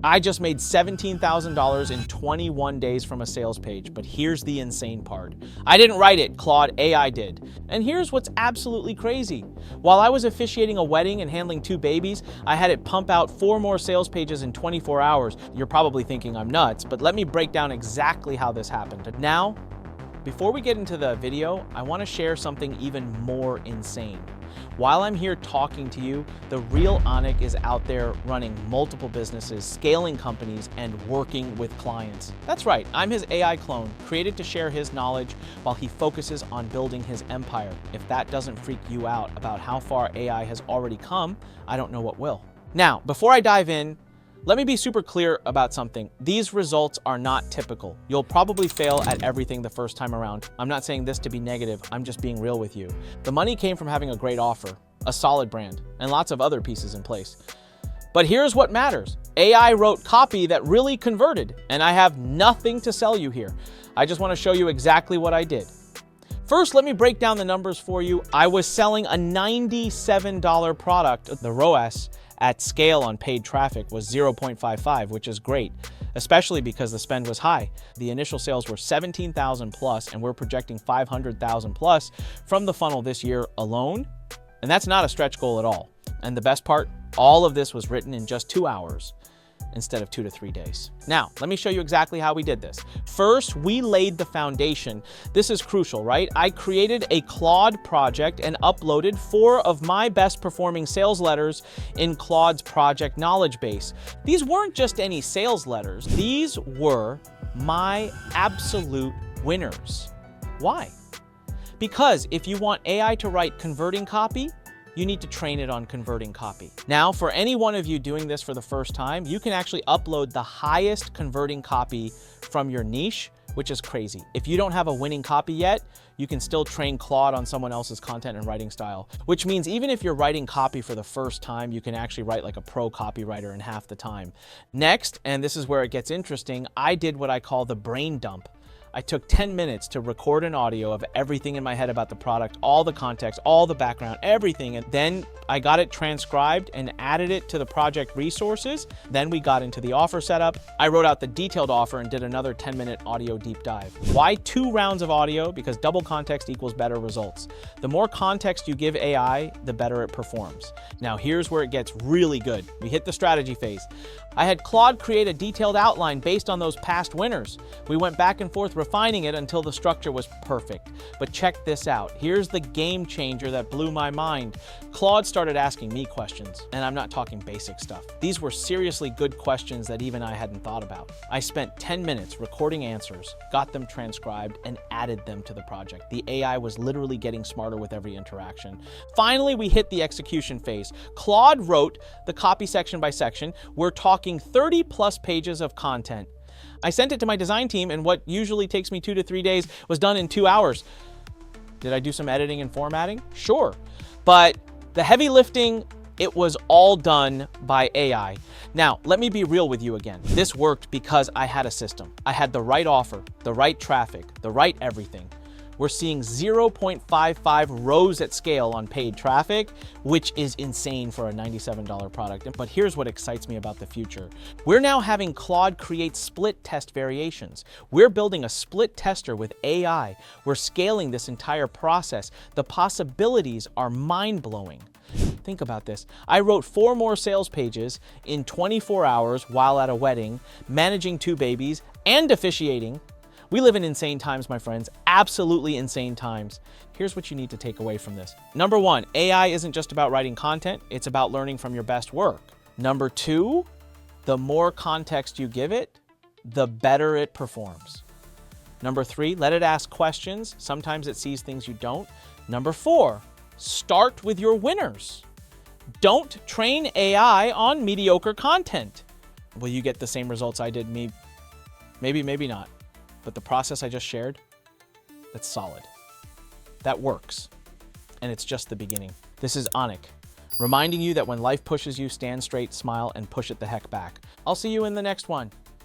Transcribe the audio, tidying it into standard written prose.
I just made $17,000 in 21 days from a sales page, but here's the insane part. I didn't write it, Claude AI did. And here's what's absolutely crazy. While I was officiating a wedding and handling 2 babies, I had it pump out 4 more sales pages in 24 hours. You're probably thinking I'm nuts, but let me break down exactly how this happened. Now, before we get into the video, I want to share something even more insane. While I'm here talking to you, the real Anik is out there running multiple businesses, scaling companies, and working with clients. That's right, I'm his AI clone, created to share his knowledge while he focuses on building his empire. If that doesn't freak you out about how far AI has already come, I don't know what will. Now, before I dive in, let me be super clear about something. These results are not typical. You'll probably fail at everything the first time around. I'm not saying this to be negative, I'm just being real with you. The money came from having a great offer, a solid brand, and lots of other pieces in place. But here's what matters. AI wrote copy that really converted, and I have nothing to sell you here. I just want to show you exactly what I did. First, let me break down the numbers for you. I was selling a $97 product. The ROAS at scale on paid traffic was 0.55, which is great, especially because the spend was high. The initial sales were 17,000 plus, and we're projecting 500,000 plus from the funnel this year alone. And that's not a stretch goal at all. And the best part, all of this was written in just 2 hours instead of 2 to 3 days. Now, let me show you exactly how we did this. First, we laid the foundation. This is crucial, right? I created a Claude project and uploaded 4 of my best performing sales letters in Claude's project knowledge base. These weren't just any sales letters. These were my absolute winners. Why? Because if you want AI to write converting copy, you need to train it on converting copy. Now, for any one of you doing this for the first time, you can actually upload the highest converting copy from your niche, which is crazy. If you don't have a winning copy yet, you can still train Claude on someone else's content and writing style, which means even if you're writing copy for the first time, you can actually write like a pro copywriter in half the time. Next, and this is where it gets interesting, I did what I call the brain dump. I took 10 minutes to record an audio of everything in my head about the product, all the context, all the background, everything. And then I got it transcribed and added it to the project resources. Then we got into the offer setup. I wrote out the detailed offer and did another 10-minute audio deep dive. Why 2 rounds of audio? Because double context equals better results. The more context you give AI, the better it performs. Now here's where it gets really good. We hit the strategy phase. I had Claude create a detailed outline based on those past winners. We went back and forth refining it until the structure was perfect. But check this out. Here's the game changer that blew my mind. Claude started asking me questions, and I'm not talking basic stuff. These were seriously good questions that even I hadn't thought about. I spent 10 minutes recording answers, got them transcribed, and added them to the project. The AI was literally getting smarter with every interaction. Finally, we hit the execution phase. Claude wrote the copy section by section. We're talking 30 plus pages of content. I sent it to my design team, and what usually takes me 2 to 3 days was done in 2 hours. Did I do some editing and formatting? Sure. But the heavy lifting, it was all done by AI. Now, let me be real with you again. This worked because I had a system. I had the right offer, the right traffic, the right everything. We're seeing 0.55 rows at scale on paid traffic, which is insane for a $97 product. But here's what excites me about the future. We're now having Claude create split test variations. We're building a split tester with AI. We're scaling this entire process. The possibilities are mind-blowing. Think about this. I wrote 4 more sales pages in 24 hours while at a wedding, managing 2 babies, and officiating. We live in insane times, my friends, absolutely insane times. Here's what you need to take away from this. Number 1, AI isn't just about writing content, it's about learning from your best work. Number 2, the more context you give it, the better it performs. Number 3, let it ask questions. Sometimes it sees things you don't. Number 4, start with your winners. Don't train AI on mediocre content. Will you get the same results I did? Maybe, maybe not. But the process I just shared, that's solid. That works. And it's just the beginning. This is Anik, reminding you that when life pushes you, stand straight, smile, and push it the heck back. I'll see you in the next one.